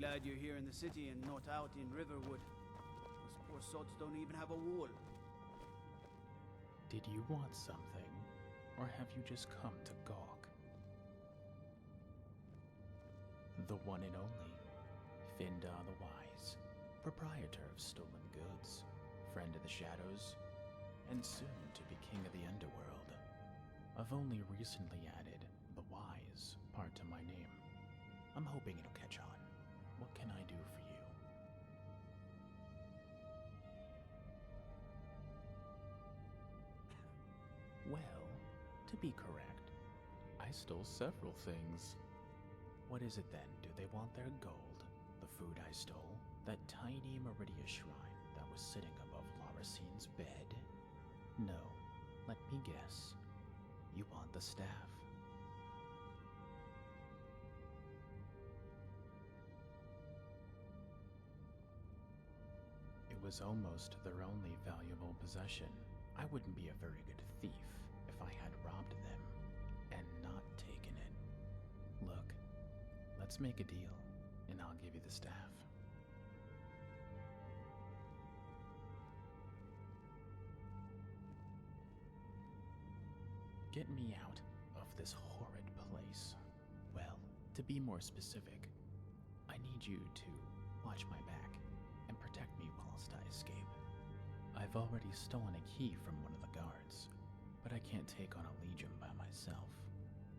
glad you're here in the city and not out in Riverwood. Those poor sods don't even have a wall. Did you want something, or have you just come to gawk? The one and only, Findar the Wise, proprietor of stolen goods, friend of the shadows, and soon to be king of the underworld. I've only recently added the Wise part to my name. I'm hoping it'll catch on. What can I do for you? Well, to be correct, I stole several things. What is it then? Do they want their gold? The food I stole? That tiny Meridia shrine that was sitting above Lauracine's bed? No, let me guess. You want the staff. It was almost their only valuable possession. I wouldn't be a very good thief if I had robbed them and not taken it. Look, let's make a deal, and I'll give you the staff. Get me out of this horrid place. Well, to be more specific, I need you to watch my back and protect me whilst I escape. I've already stolen a key from one of the guards, but I can't take on a legion by myself.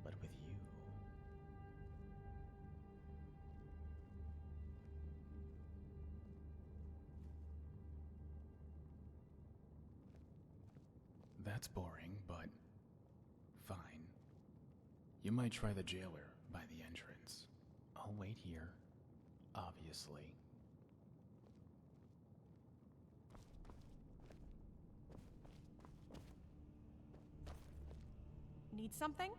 But with you... That's boring, but fine. You might try the jailer by the entrance. I'll wait here, obviously. Need something?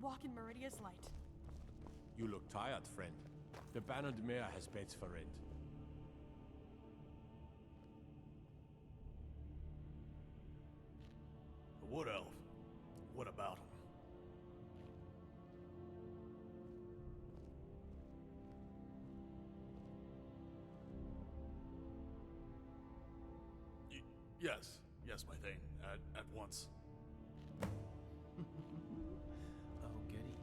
Walk in Meridia's light. You look tired, friend. The Bannered Mare has beds for rent. The Wood Elf. What about him? Yes, my thing. At once. Oh, goody.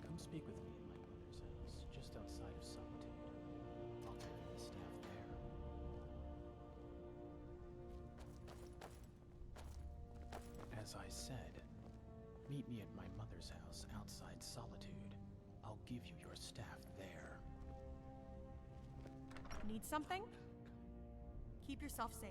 Come speak with me in my mother's house, just outside of Solitude. I'll give you the staff there. As I said, meet me at my mother's house outside Solitude. I'll give you your staff there. Need something? Keep yourself safe.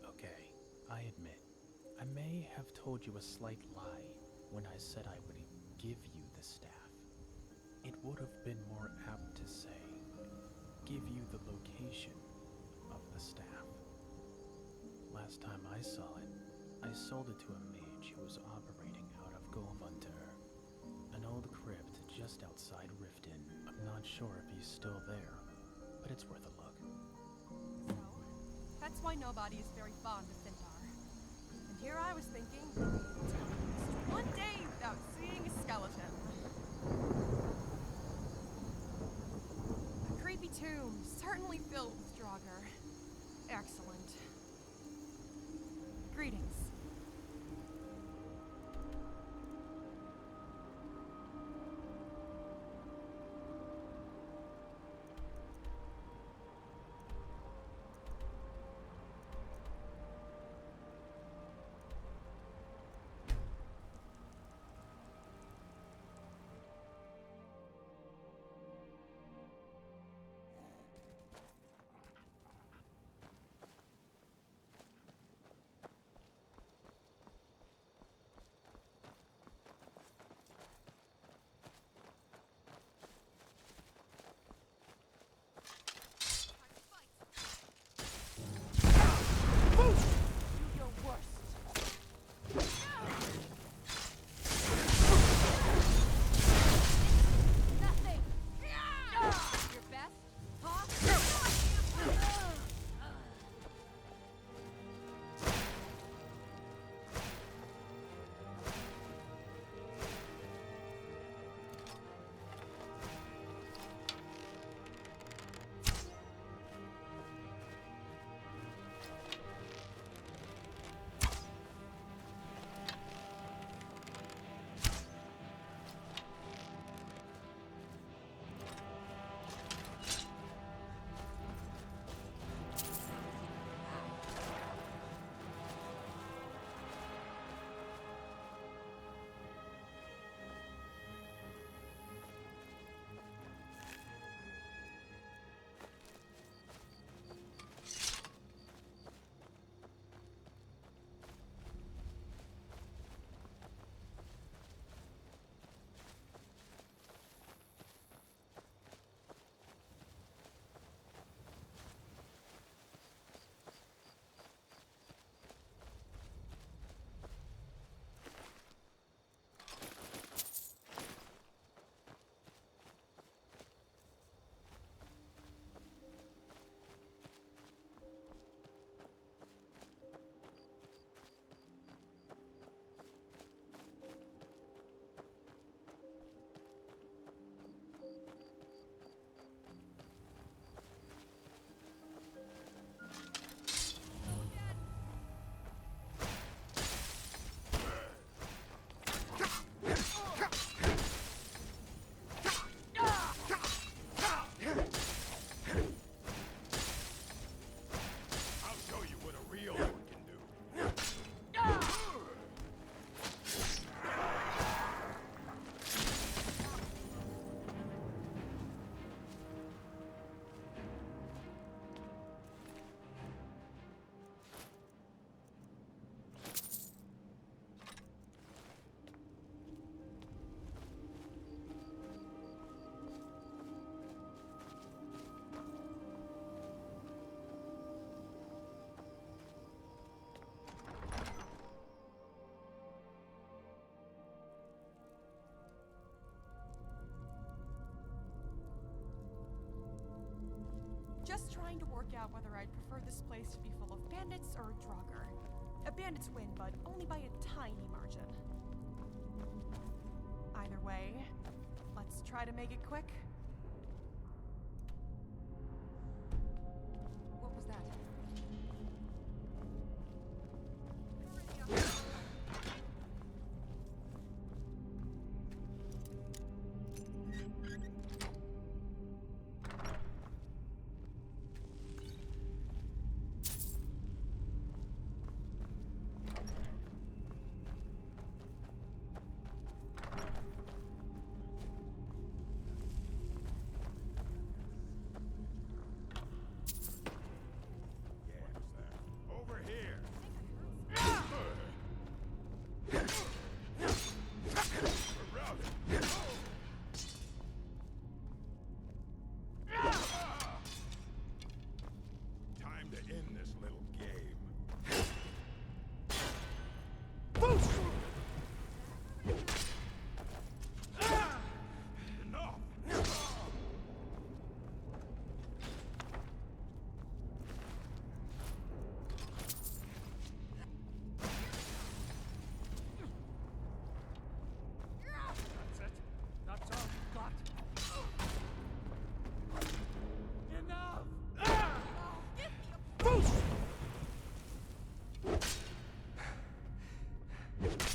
Okay, I admit, I may have told you a slight lie when I said I would give you the staff. It would have been more apt to say, give you the location of the staff. Last time I saw it, I sold it to a mage who was operating out of Golmunter, an old crypt just outside Riften. I'm not sure if he's still there, but it's worth a look. So, that's why nobody is very fond of Findar. And here I was thinking, maybe able to go just one day without seeing a skeleton. A creepy tomb, certainly filled with Draugr. Excellent. Greetings. out whether I'd prefer this place to be full of bandits or Draugr. Bandits win, but only by a tiny margin. Either way, let's try to make it quick. What was that? Over here! Time to end this little game. Enough! That's it. That's all you got. Enough! Give me a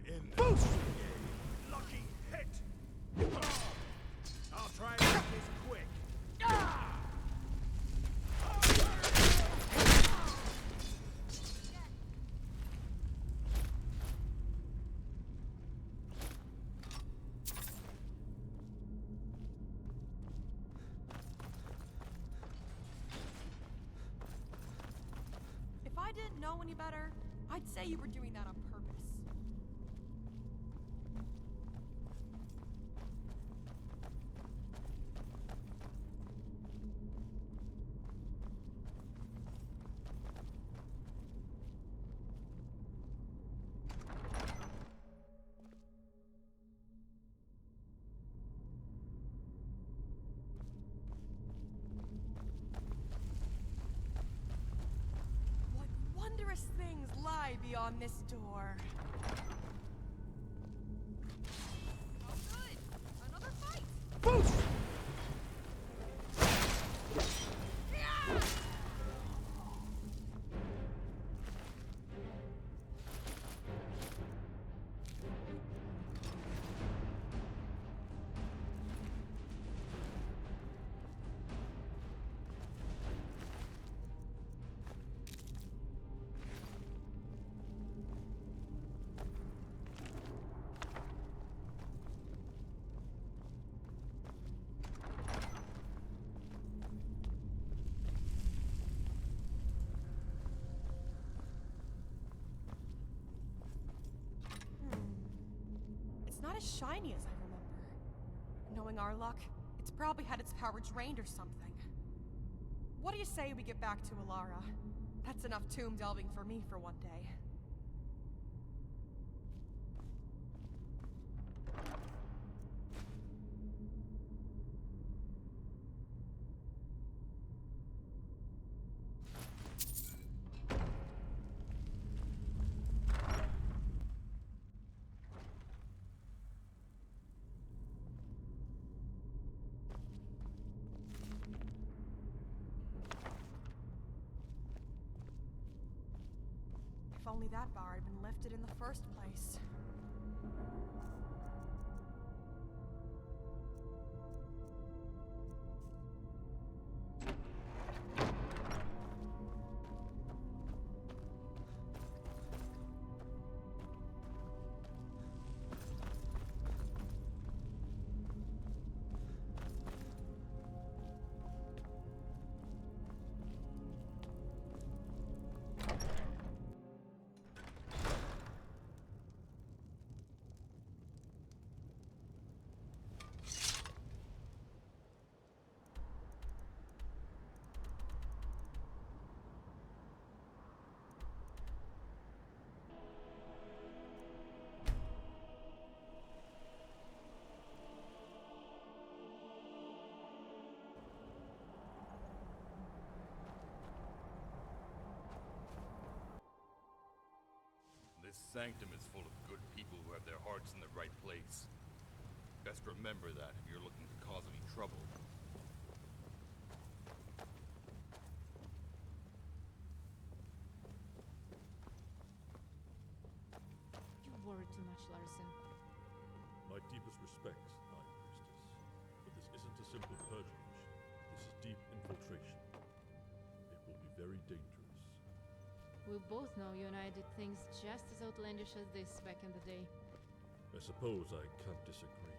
in the lucky hit. I'll try and make this quick. If I didn't know any better, I'd say you were doing that on purpose. What wondrous things lie beyond this door. Oh good! Another fight! Yeah! It's not as shiny as I remember. Knowing our luck, it's probably had its power drained or something. What do you say we get back to Alara? That's enough tomb delving for me for one day. If only that bar had been lifted in the first place. This sanctum is full of good people who have their hearts in the right place. Best remember that if you're looking to cause any trouble. You worry too much, Larson. My deepest respects, High Priestess. But this isn't a simple purging mission. This is deep infiltration. It will be very dangerous. We both know you and I did things just as outlandish as this back in the day. I suppose I can't disagree.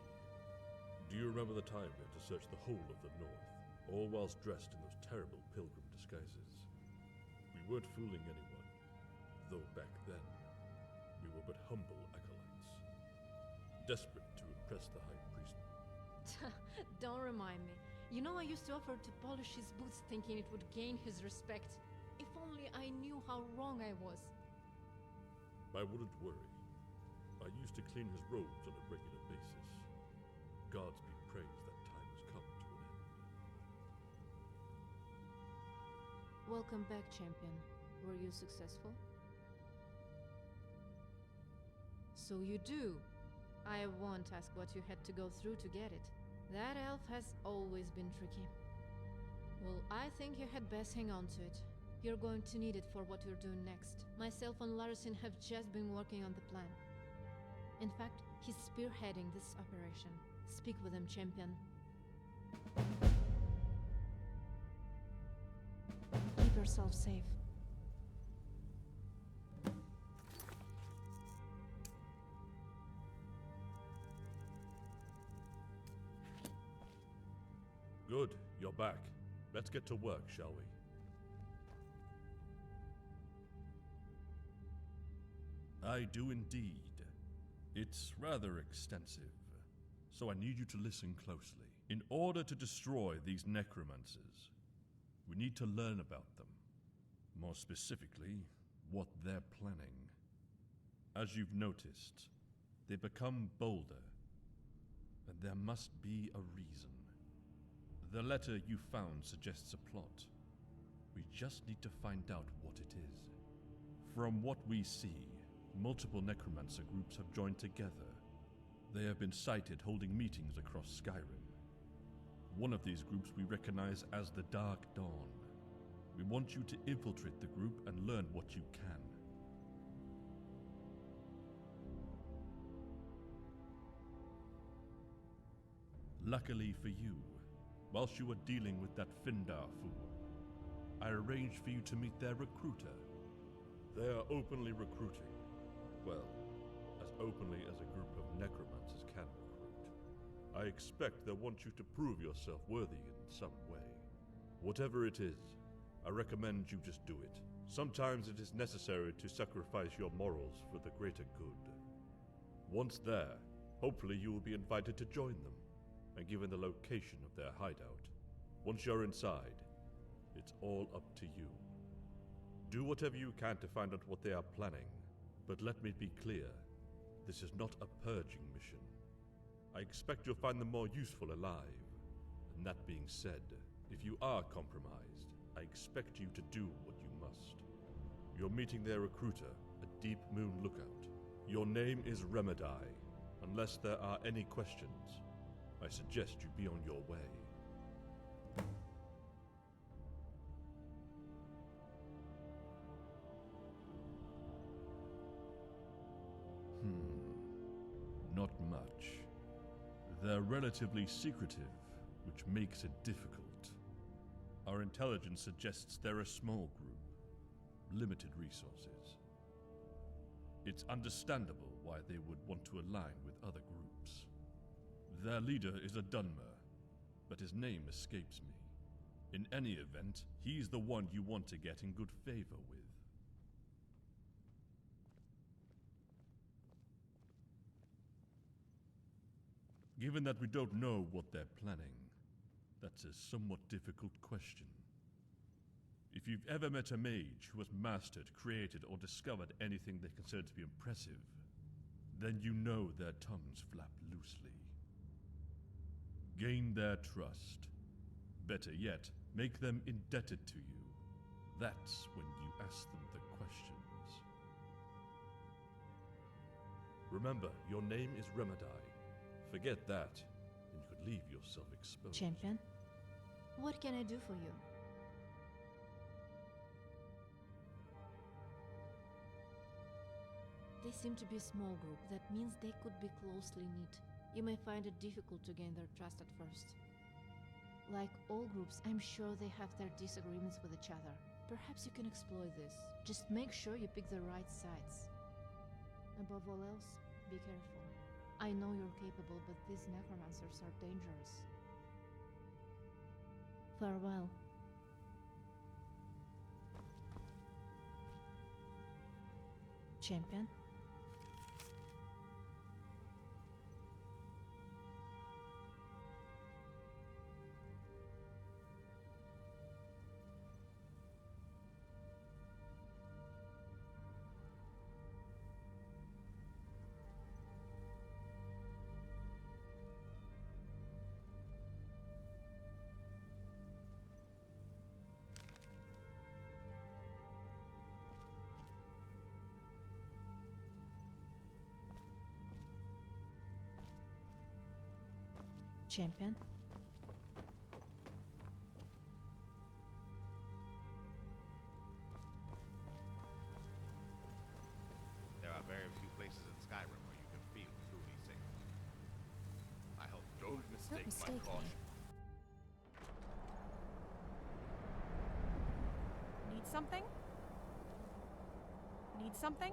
Do you remember the time we had to search the whole of the North, all whilst dressed in those terrible pilgrim disguises? We weren't fooling anyone, though back then, we were but humble acolytes, desperate to impress the High Priest. Don't remind me. You know I used to offer to polish his boots thinking it would gain his respect. If only I knew how wrong I was. I wouldn't worry. I used to clean his robes on a regular basis. Gods be praised that time has come to an end. Welcome back, champion. Were you successful? So you do. I won't ask what you had to go through to get it. That elf has always been tricky. Well, I think you had best hang on to it. You're going to need it for what you're doing next. Myself and Larson have just been working on the plan. In fact, he's spearheading this operation. Speak with him, champion. Keep yourself safe. Good, you're back. Let's get to work, shall we? I do indeed. It's rather extensive, so I need you to listen closely. In order to destroy these necromancers, we need to learn about them. More specifically, what they're planning. As you've noticed, they become bolder, and there must be a reason. The letter you found suggests a plot. We just need to find out what it is. From what we see, multiple necromancer groups have joined together. They have been sighted holding meetings across Skyrim. One of these groups we recognize as the Dark Dawn. We want you to infiltrate the group and learn what you can. Luckily for you, whilst you were dealing with that Findar fool, I arranged for you to meet their recruiter. They are openly recruiting. Well, as openly as a group of necromancers can recruit. I expect they'll want you to prove yourself worthy in some way. Whatever it is, I recommend you just do it. Sometimes it is necessary to sacrifice your morals for the greater good. Once there, hopefully you will be invited to join them, and given the location of their hideout. Once you're inside, it's all up to you. Do whatever you can to find out what they are planning, but let me be clear, this is not a purging mission. I expect you'll find them more useful alive. And that being said, if you are compromised, I expect you to do what you must. You're meeting their recruiter, a Deep Moon Lookout. Your name is Remedi. Unless there are any questions, I suggest you be on your way. Not much. They're relatively secretive, which makes it difficult. Our intelligence suggests they're a small group, limited resources. It's understandable why they would want to align with other groups. Their leader is a Dunmer, but his name escapes me. In any event, he's the one you want to get in good favor with. Given that we don't know what they're planning, that's a somewhat difficult question. If you've ever met a mage who has mastered, created, or discovered anything they consider to be impressive, then you know their tongues flap loosely. Gain their trust. Better yet, make them indebted to you. That's when you ask them the questions. Remember, your name is Remedi. Forget that, and you could leave yourself exposed. Champion, what can I do for you? They seem to be a small group. That means they could be closely knit. You may find it difficult to gain their trust at first. Like all groups, I'm sure they have their disagreements with each other. Perhaps you can explore this. Just make sure you pick the right sides. Above all else, be careful. I know you're capable, but these necromancers are dangerous. Farewell. Champion? Champion? There are very few places in Skyrim where you can feel with me. caution. Need something? Need something?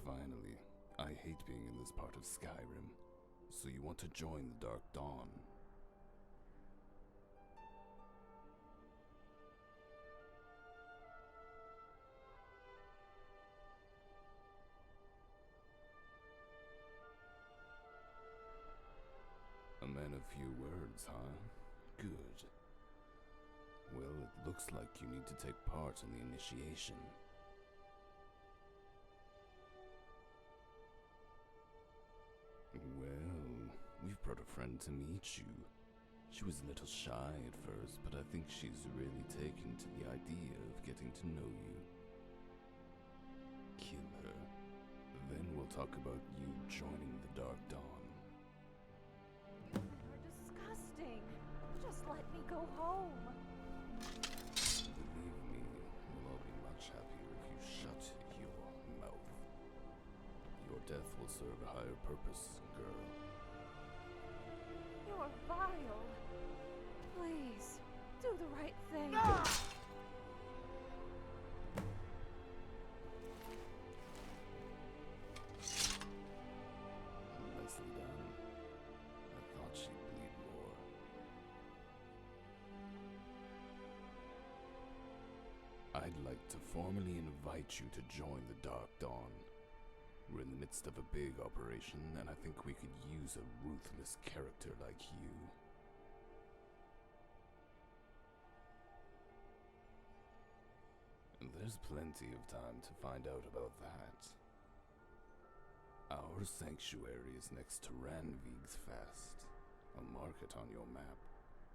Finally, I hate being in this part of Skyrim. So you want to join the Dark Dawn? A man of few words, huh? Good. Well, it looks like you need to take part in the initiation. Well, we've brought a friend to meet you. She was a little shy at first, but I think she's really taken to the idea of getting to know you. Kill her. Then we'll talk about you joining the Dark Dawn. You're disgusting. Just let me go home. Believe me, we'll all be much happier if you shut your mouth. Your death will serve a higher purpose, girl. You're vile. Please, do the right thing. Nicely done. I thought she'd bleed more. I'd like to formally invite you to join the Dark Dawn. We're in the midst of a big operation, and I think we could use a ruthless character like you. There's plenty of time to find out about that. Our sanctuary is next to Ranvig's Fast. I'll mark it on your map.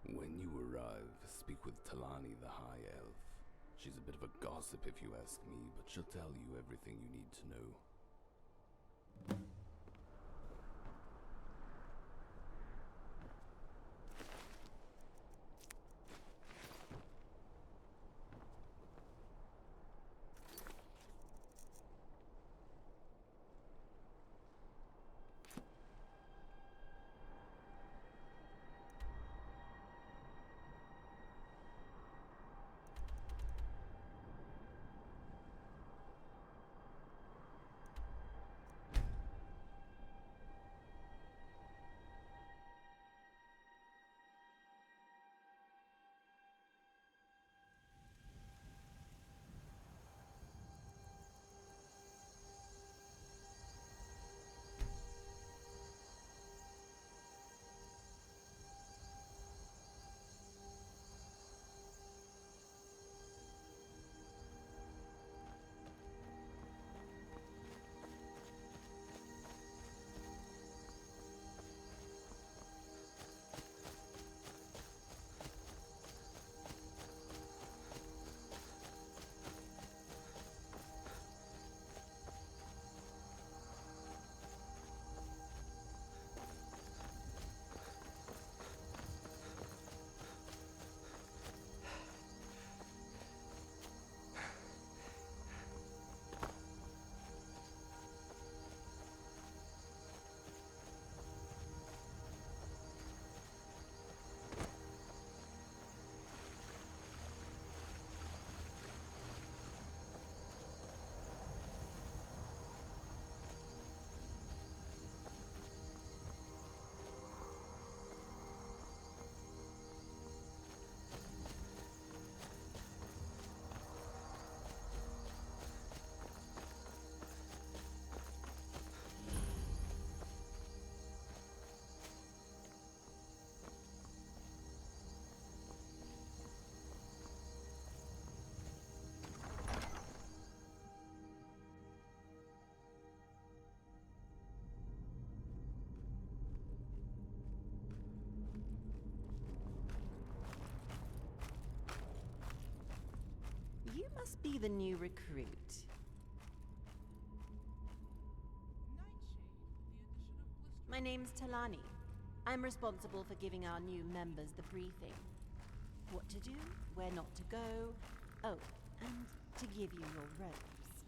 When you arrive, speak with Talani the High Elf. She's a bit of a gossip if you ask me, but she'll tell you everything you need to know. You must be the new recruit. My name's Talani. I'm responsible for giving our new members the briefing. What to do, where not to go, oh, and to give you your robes.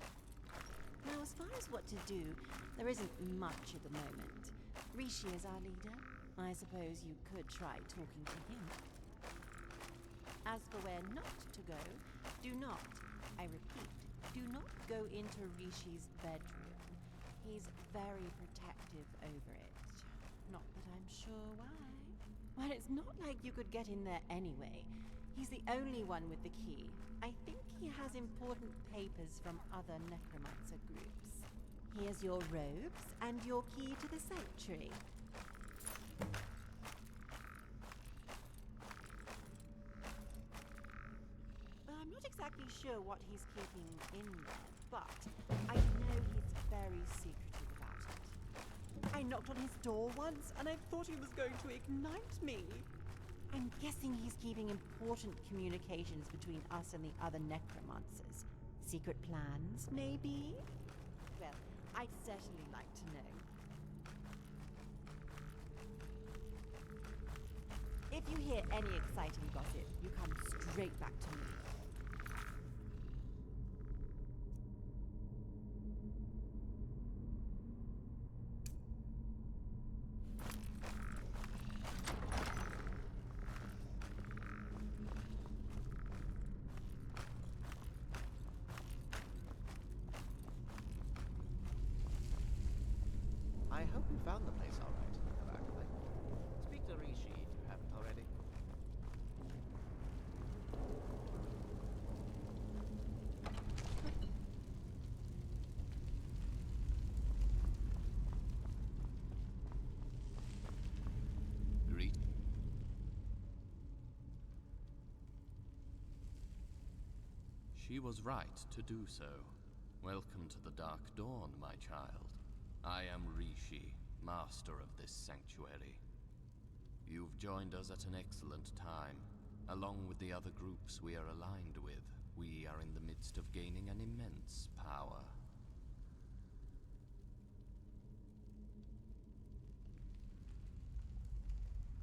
Now, as far as what to do, there isn't much at the moment. Rishi is our leader. I suppose you could try talking to him. As for where not to go, do not, I repeat, do not go into Rishi's bedroom. He's very protective over it. Not that I'm sure why. Well, it's not like you could get in there anyway. He's the only one with the key. I think he has important papers from other necromancer groups. Here's your robes and your key to the sanctuary. I'm not exactly sure what he's keeping in there, but I know he's very secretive about it. I knocked on his door once, and I thought he was going to ignite me. I'm guessing he's keeping important communications between us and the other necromancers. Secret plans, maybe? Well, I'd certainly like to know. If you hear any exciting gossip, you come straight back to me. I hope you found the place all right, Avakalai. Speak to Rishi if you haven't already. She was right to do so. Welcome to the Dark Dawn, my child. I am Rishi, master of this sanctuary. You've joined us at an excellent time. Along with the other groups we are aligned with, we are in the midst of gaining an immense power.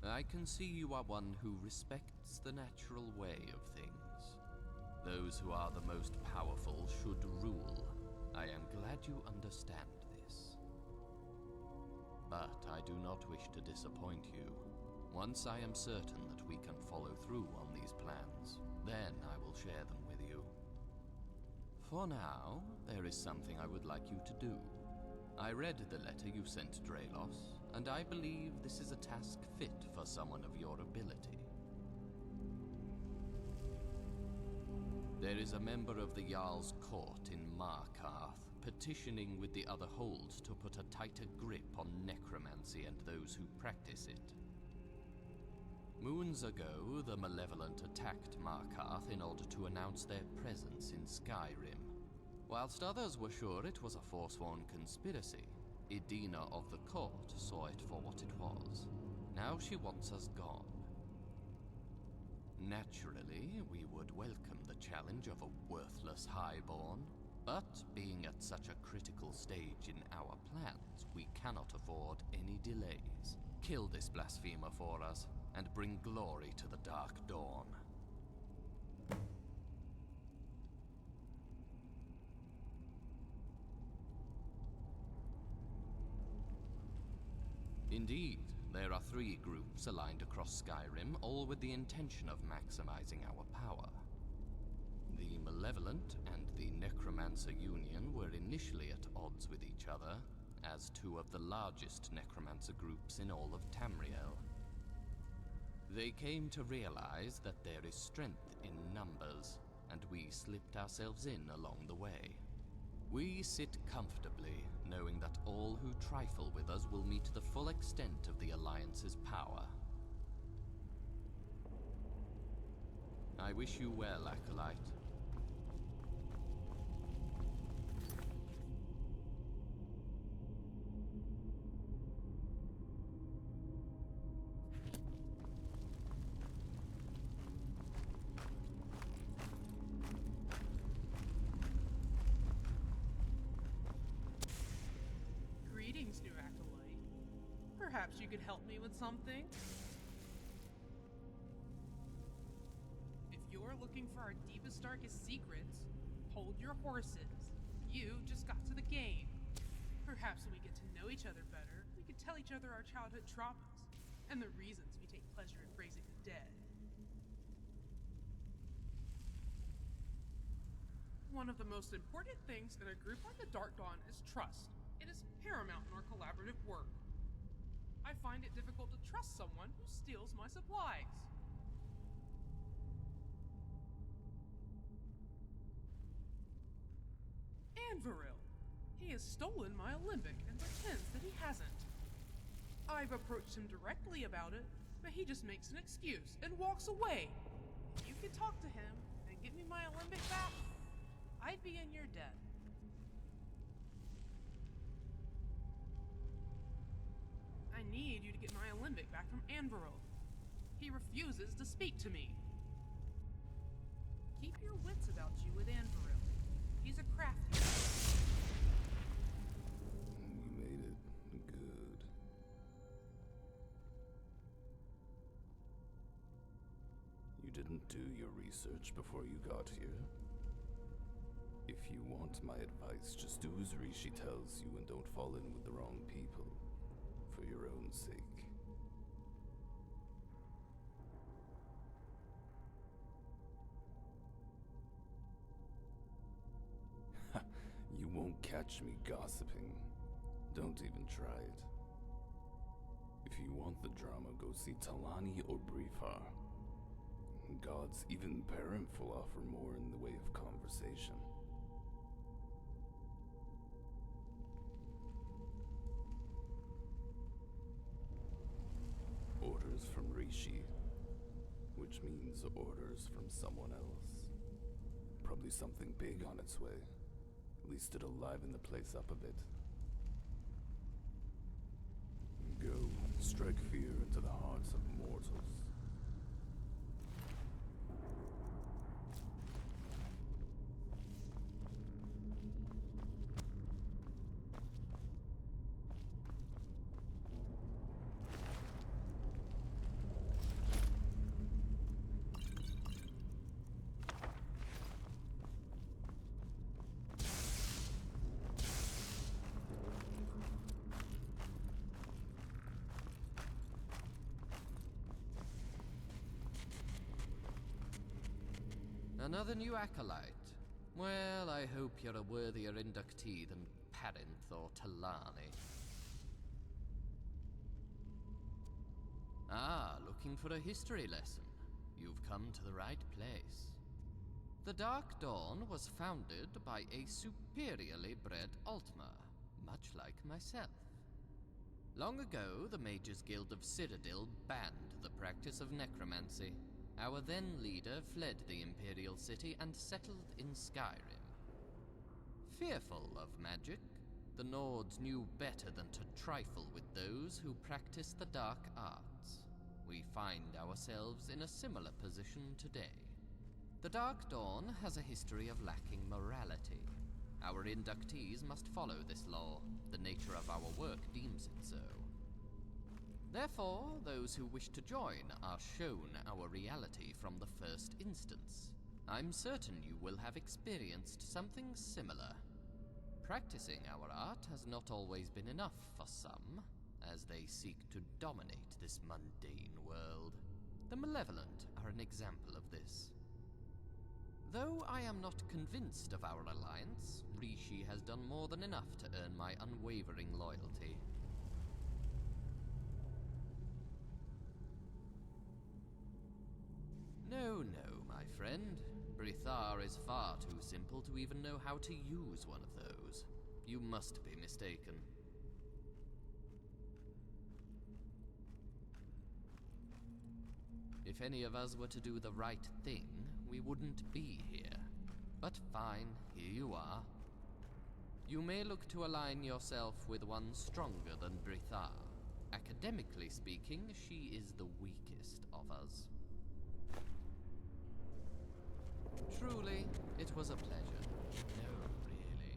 I can see you are one who respects the natural way of things. Those who are the most powerful should rule. I am glad you understand this. But I do not wish to disappoint you. Once I am certain that we can follow through on these plans, then I will share them with you. For now, there is something I would like you to do. I read the letter you sent Draelos, and I believe this is a task fit for someone of your ability. There is a member of the Jarl's court in Markarth petitioning with the other holds to put a tighter grip on necromancy and those who practice it. Moons ago, the Malevolent attacked Markarth in order to announce their presence in Skyrim. Whilst others were sure it was a forsworn conspiracy, Idina of the court saw it for what it was. Now she wants us gone. Naturally, we would welcome the challenge of a worthless highborn, but being at such a critical stage in our plans, we cannot afford any delays. Kill this blasphemer for us, and bring glory to the Dark Dawn. Indeed, there are 3 groups aligned across Skyrim, all with the intention of maximizing our power. The Malevolent and the Necromancer Union were initially at odds with each other, as 2 of the largest Necromancer groups in all of Tamriel. They came to realize that there is strength in numbers, and we slipped ourselves in along the way. We sit comfortably, knowing that all who trifle with us will meet the full extent of the Alliance's power. I wish you well, Acolyte. Greetings, new acolyte. Perhaps you could help me with something? If you're looking for our deepest, darkest secrets, hold your horses. You just got to the game. Perhaps when we get to know each other better, we could tell each other our childhood traumas, and the reasons we take pleasure in praising the dead. One of the most important things in a group like the Dark Dawn is trust. It is paramount in our collaborative work. I find it difficult to trust someone who steals my supplies. Anviril. He has stolen my Alembic and pretends that he hasn't. I've approached him directly about it, but he just makes an excuse and walks away. If you could talk to him and get me my Alembic back, I'd be in your debt. I need you to get my Alembic back from Anviril. He refuses to speak to me. Keep your wits about you with Anviril. He's a crafty. You made it. Good. You didn't do your research before you got here. If you want my advice, just do as Rishi tells you and don't fall in with the wrong people. For your own sake. You won't catch me gossiping. Don't even try it. If you want the drama, go see Talani or Briefar. God's even parent will offer more in the way of conversation. Orders from Rishi, which means orders from someone else. Probably something big on its way. At least it'll liven the place up a bit. Go, strike fear into the hearts of mortals. Another new acolyte. Well, I hope you're a worthier inductee than Parinth or Talani. Ah, looking for a history lesson. You've come to the right place. The Dark Dawn was founded by a superiorly bred Altmer, much like myself. Long ago, the Mages Guild of Citadel banned the practice of necromancy. Our then leader fled the Imperial City and settled in Skyrim. Fearful of magic, the Nords knew better than to trifle with those who practice the dark arts. We find ourselves in a similar position today. The Dark Dawn has a history of lacking morality. Our inductees must follow this law. The nature of our work deems it so. Therefore, those who wish to join are shown our reality from the first instance. I'm certain you will have experienced something similar. Practicing our art has not always been enough for some, as they seek to dominate this mundane world. The Malevolent are an example of this. Though I am not convinced of our alliance, Rishi has done more than enough to earn my unwavering loyalty. No, my friend. Brithar is far too simple to even know how to use one of those. You must be mistaken. If any of us were to do the right thing, we wouldn't be here. But fine, here you are. You may look to align yourself with one stronger than Brithar. Academically speaking, she is the weakest of us. Truly, it was a pleasure. No, really.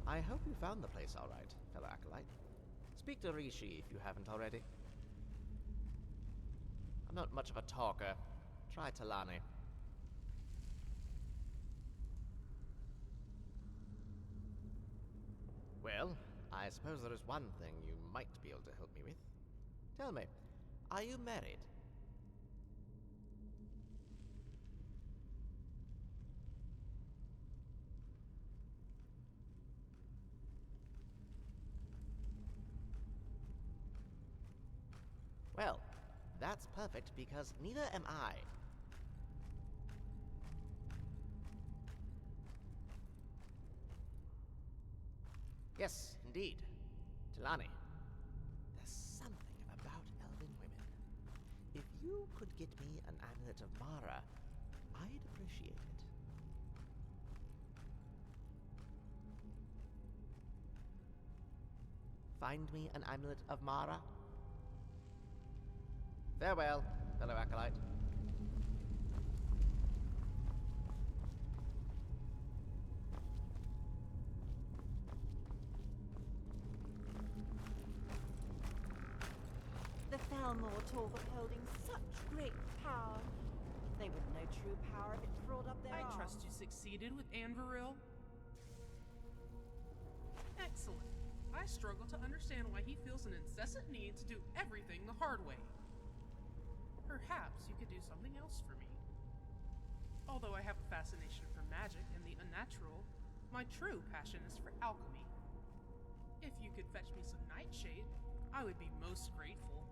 I hope you found the place all right, fellow acolyte. Speak to Rishi if you haven't already. I'm not much of a talker. Try Talani. Well, I suppose there is one thing you might be able to help me with. Tell me, are you married? Well, that's perfect because neither am I. Yes, indeed. Talani. There's something about elven women. If you could get me an amulet of Mara, I'd appreciate it. Find me an amulet of Mara? Farewell, fellow acolyte. The Thalmor talk of holding such great power. They would know true power if it crawled up their I arse. trust you succeeded with Anviril. Excellent. I struggle to understand why he feels an incessant need to do everything the hard way. Perhaps you could do something else for me. Although I have a fascination for magic and the unnatural, my true passion is for alchemy. If you could fetch me some nightshade, I would be most grateful.